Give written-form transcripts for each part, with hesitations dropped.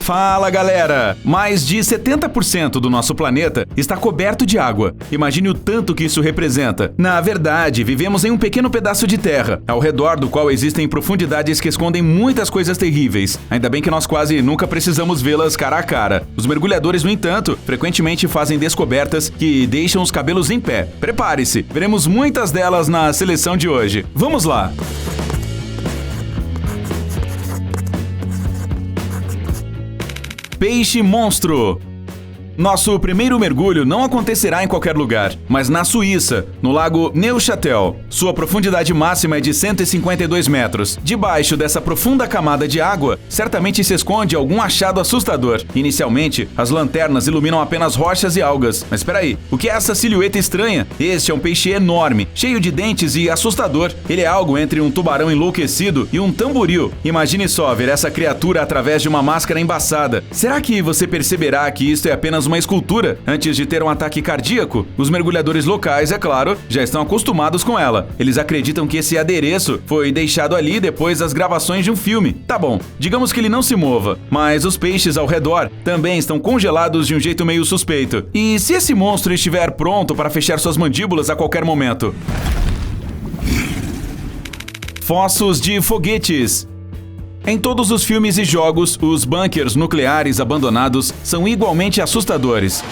Fala galera! Mais de 70% do nosso planeta está coberto de água. Imagine o tanto que isso representa. Na verdade, vivemos em um pequeno pedaço de terra, ao redor do qual existem profundidades que escondem muitas coisas terríveis. Ainda bem que nós quase nunca precisamos vê-las cara a cara. Os mergulhadores, no entanto, frequentemente fazem descobertas que deixam os cabelos em pé. Prepare-se, veremos muitas delas na seleção de hoje. Vamos lá! Peixe monstro. Nosso primeiro mergulho não acontecerá em qualquer lugar, mas na Suíça, no lago Neuchâtel. Sua profundidade máxima é de 152 metros. Debaixo dessa profunda camada de água, certamente se esconde algum achado assustador. Inicialmente, as lanternas iluminam apenas rochas e algas. Mas espera aí, o que é essa silhueta estranha? Este é um peixe enorme, cheio de dentes e assustador. Ele é algo entre um tubarão enlouquecido e um tamboril. Imagine só ver essa criatura através de uma máscara embaçada. Será que você perceberá que isto é apenas uma escultura antes de ter um ataque cardíaco? Os mergulhadores locais, é claro, já estão acostumados com ela. Eles acreditam que esse adereço foi deixado ali depois das gravações de um filme. Tá bom, digamos que ele não se mova, mas os peixes ao redor também estão congelados de um jeito meio suspeito. E se esse monstro estiver pronto para fechar suas mandíbulas a qualquer momento? Fossos de foguetes. Em todos os filmes e jogos, os bunkers nucleares abandonados são igualmente assustadores.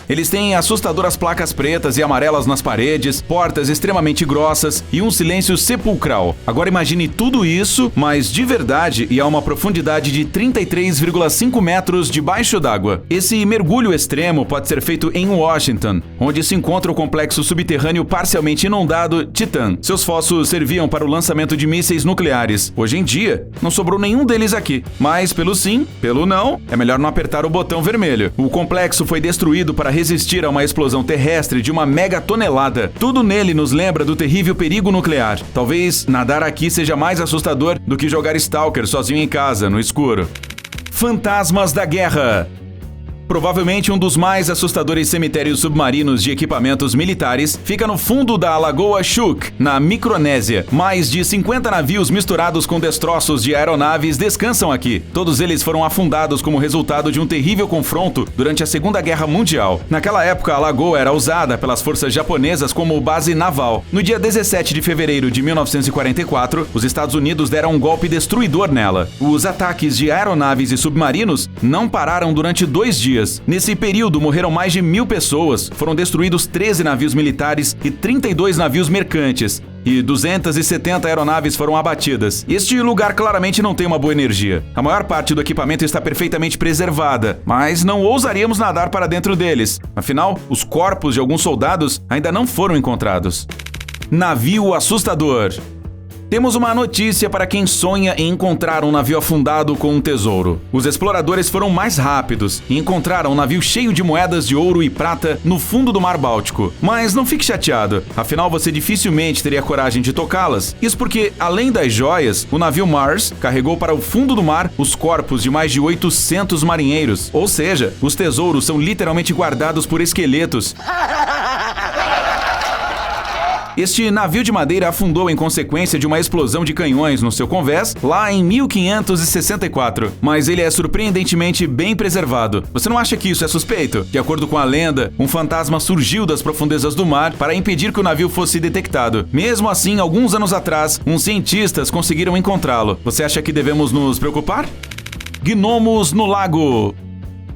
Eles têm assustadoras placas pretas e amarelas nas paredes, portas extremamente grossas e um silêncio sepulcral. Agora imagine tudo isso, mas de verdade e a uma profundidade de 33,5 metros debaixo d'água. Esse mergulho extremo pode ser feito em Washington, onde se encontra o complexo subterrâneo parcialmente inundado Titan. Seus fossos serviam para o lançamento de mísseis nucleares. Hoje em dia, não sobrou nenhum deles aqui. Mas pelo sim, pelo não, é melhor não apertar o botão vermelho. O complexo foi destruído para resistir a uma explosão terrestre de uma mega tonelada. Tudo nele nos lembra do terrível perigo nuclear. Talvez nadar aqui seja mais assustador do que jogar Stalker sozinho em casa, no escuro. Fantasmas da guerra. Provavelmente um dos mais assustadores cemitérios submarinos de equipamentos militares fica no fundo da Lagoa Chuuk, na Micronésia. Mais de 50 navios misturados com destroços de aeronaves descansam aqui. Todos eles foram afundados como resultado de um terrível confronto durante a Segunda Guerra Mundial. Naquela época, a lagoa era usada pelas forças japonesas como base naval. No dia 17 de fevereiro de 1944, os Estados Unidos deram um golpe destruidor nela. Os ataques de aeronaves e submarinos não pararam durante 2 dias. Nesse período, morreram mais de 1.000 pessoas, foram destruídos 13 navios militares e 32 navios mercantes, e 270 aeronaves foram abatidas. Este lugar claramente não tem uma boa energia. A maior parte do equipamento está perfeitamente preservada, mas não ousaríamos nadar para dentro deles. Afinal, os corpos de alguns soldados ainda não foram encontrados. Navio assustador. Temos uma notícia para quem sonha em encontrar um navio afundado com um tesouro. Os exploradores foram mais rápidos e encontraram um navio cheio de moedas de ouro e prata no fundo do Mar Báltico. Mas não fique chateado, afinal você dificilmente teria coragem de tocá-las. Isso porque, além das joias, o navio Mars carregou para o fundo do mar os corpos de mais de 800 marinheiros. Ou seja, os tesouros são literalmente guardados por esqueletos. Este navio de madeira afundou em consequência de uma explosão de canhões no seu convés lá em 1564, mas ele é surpreendentemente bem preservado. Você não acha que isso é suspeito? De acordo com a lenda, um fantasma surgiu das profundezas do mar para impedir que o navio fosse detectado. Mesmo assim, alguns anos atrás, uns cientistas conseguiram encontrá-lo. Você acha que devemos nos preocupar? Gnomos no lago.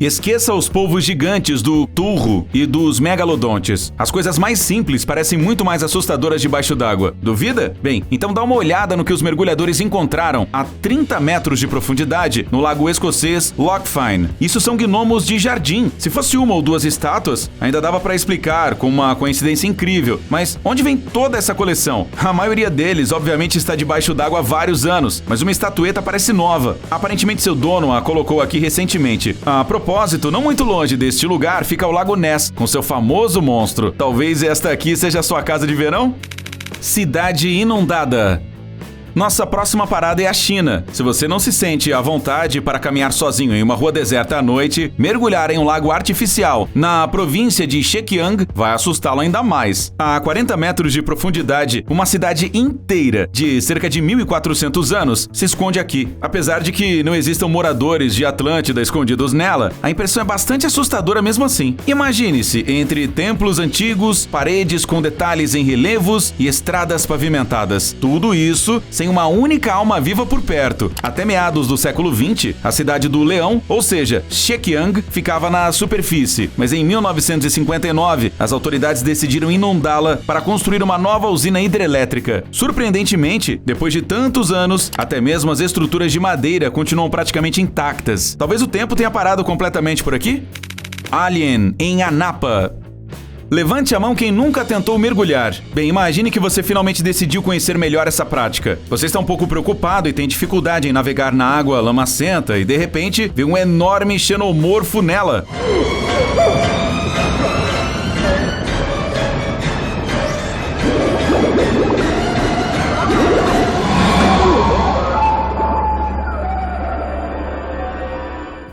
Esqueça os polvos gigantes do turro e dos megalodontes. As coisas mais simples parecem muito mais assustadoras debaixo d'água. Duvida? Bem, então dá uma olhada no que os mergulhadores encontraram a 30 metros de profundidade no lago escocês Loch Fyne. Isso são gnomos de jardim. Se fosse uma ou duas estátuas, ainda dava para explicar com uma coincidência incrível. Mas onde vem toda essa coleção? A maioria deles, obviamente, está debaixo d'água há vários anos, mas uma estatueta parece nova. Aparentemente seu dono a colocou aqui recentemente. A propósito, não muito longe deste lugar fica o Lago Ness, com seu famoso monstro. Talvez esta aqui seja a sua casa de verão? Cidade inundada. Nossa próxima parada é a China. Se você não se sente à vontade para caminhar sozinho em uma rua deserta à noite, mergulhar em um lago artificial na província de Zhejiang vai assustá-lo ainda mais. A 40 metros de profundidade, uma cidade inteira de cerca de 1.400 anos se esconde aqui. Apesar de que não existam moradores de Atlântida escondidos nela, a impressão é bastante assustadora mesmo assim. Imagine-se entre templos antigos, paredes com detalhes em relevos e estradas pavimentadas. Tudo isso sem uma única alma viva por perto. Até meados do século XX, a cidade do Leão, ou seja, Zhejiang, ficava na superfície, mas em 1959, as autoridades decidiram inundá-la para construir uma nova usina hidrelétrica. Surpreendentemente, depois de tantos anos, até mesmo as estruturas de madeira continuam praticamente intactas. Talvez o tempo tenha parado completamente por aqui? Alien, em Anapa. Levante a mão quem nunca tentou mergulhar. Bem, imagine que você finalmente decidiu conhecer melhor essa prática. Você está um pouco preocupado e tem dificuldade em navegar na água lamacenta e, de repente, vê um enorme xenomorfo nela.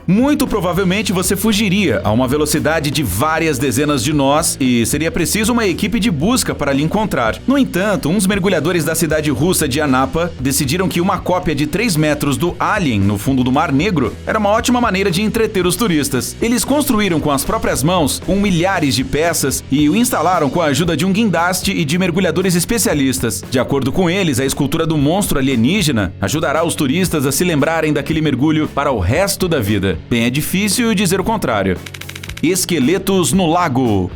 Muito provavelmente você fugiria a uma velocidade de várias dezenas de nós e seria preciso uma equipe de busca para lhe encontrar. No entanto, uns mergulhadores da cidade russa de Anapa decidiram que uma cópia de 3 metros do Alien no fundo do Mar Negro era uma ótima maneira de entreter os turistas. Eles construíram com as próprias mãos, com milhares de peças, e o instalaram com a ajuda de um guindaste e de mergulhadores especialistas. De acordo com eles, a escultura do monstro alienígena ajudará os turistas a se lembrarem daquele mergulho para o resto da vida. Bem, é difícil dizer o contrário. Esqueletos no lago.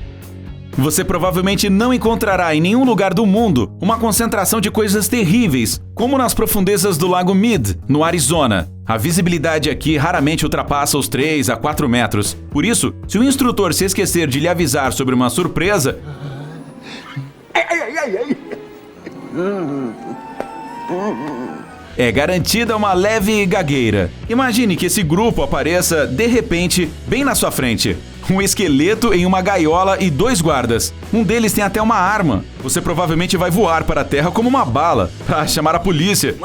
Você provavelmente não encontrará em nenhum lugar do mundo uma concentração de coisas terríveis, como nas profundezas do Lago Mead, no Arizona. A visibilidade aqui raramente ultrapassa os 3 a 4 metros. Por isso, se o instrutor se esquecer de lhe avisar sobre uma surpresa... é garantida uma leve gagueira. Imagine que esse grupo apareça, de repente, bem na sua frente. Um esqueleto em uma gaiola e 2 guardas. Um deles tem até uma arma. Você provavelmente vai voar para a terra como uma bala, para chamar a polícia.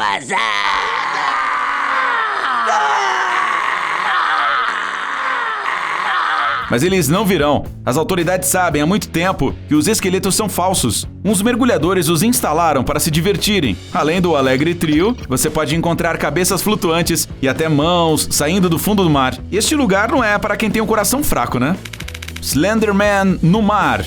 Mas eles não virão. As autoridades sabem há muito tempo que os esqueletos são falsos. Uns mergulhadores os instalaram para se divertirem. Além do alegre trio, você pode encontrar cabeças flutuantes e até mãos saindo do fundo do mar. Este lugar não é para quem tem um coração fraco, né? Slenderman no mar.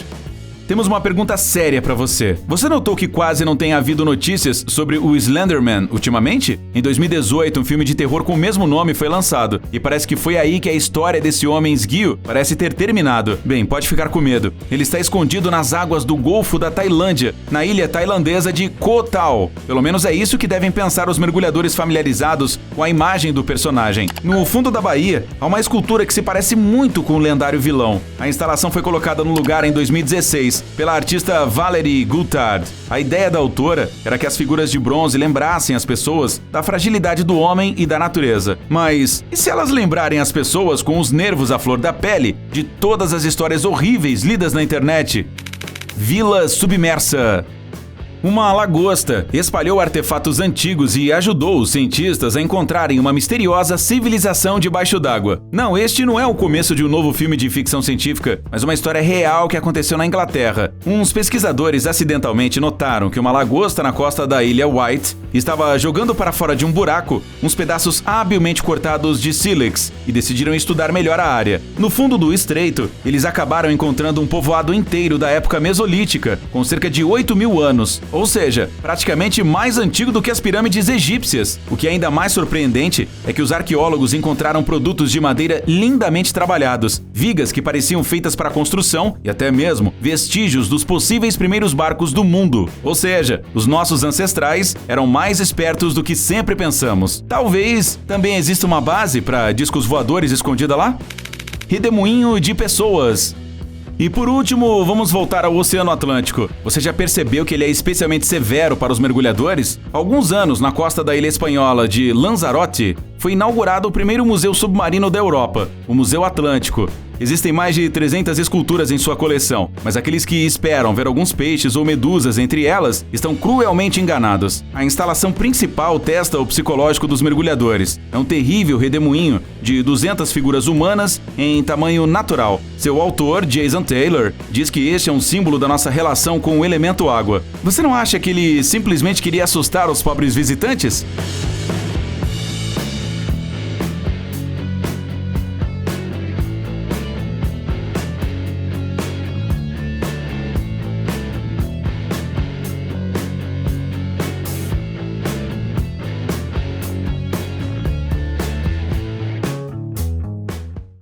Temos uma pergunta séria pra você. Você notou que quase não tem havido notícias sobre o Slenderman ultimamente? Em 2018, um filme de terror com o mesmo nome foi lançado, e parece que foi aí que a história desse homem esguio parece ter terminado. Bem, pode ficar com medo. Ele está escondido nas águas do Golfo da Tailândia, na ilha tailandesa de Koh Tao. Pelo menos é isso que devem pensar os mergulhadores familiarizados com a imagem do personagem. No fundo da baía, há uma escultura que se parece muito com o lendário vilão. A instalação foi colocada no lugar em 2016, pela artista Valerie Guttard. A ideia da autora era que as figuras de bronze lembrassem as pessoas da fragilidade do homem e da natureza. Mas e se elas lembrarem as pessoas com os nervos à flor da pele de todas as histórias horríveis lidas na internet? Vila Submersa. Uma lagosta espalhou artefatos antigos e ajudou os cientistas a encontrarem uma misteriosa civilização debaixo d'água. Não, este não é o começo de um novo filme de ficção científica, mas uma história real que aconteceu na Inglaterra. Uns pesquisadores acidentalmente notaram que uma lagosta na costa da ilha White estava jogando para fora de um buraco uns pedaços habilmente cortados de sílex e decidiram estudar melhor a área. No fundo do estreito, eles acabaram encontrando um povoado inteiro da época mesolítica, com cerca de 8.000 anos. Ou seja, praticamente mais antigo do que as pirâmides egípcias. O que é ainda mais surpreendente é que os arqueólogos encontraram produtos de madeira lindamente trabalhados, vigas que pareciam feitas para construção e até mesmo vestígios dos possíveis primeiros barcos do mundo. Ou seja, os nossos ancestrais eram mais espertos do que sempre pensamos. Talvez também exista uma base para discos voadores escondida lá? Redemoinho de pessoas. E por último, vamos voltar ao Oceano Atlântico. Você já percebeu que ele é especialmente severo para os mergulhadores? Há alguns anos, na costa da ilha espanhola de Lanzarote, foi inaugurado o primeiro museu submarino da Europa, o Museu Atlântico. Existem mais de 300 esculturas em sua coleção, mas aqueles que esperam ver alguns peixes ou medusas entre elas estão cruelmente enganados. A instalação principal testa o psicológico dos mergulhadores. É um terrível redemoinho de 200 figuras humanas em tamanho natural. Seu autor, Jason Taylor, diz que este é um símbolo da nossa relação com o elemento água. Você não acha que ele simplesmente queria assustar os pobres visitantes?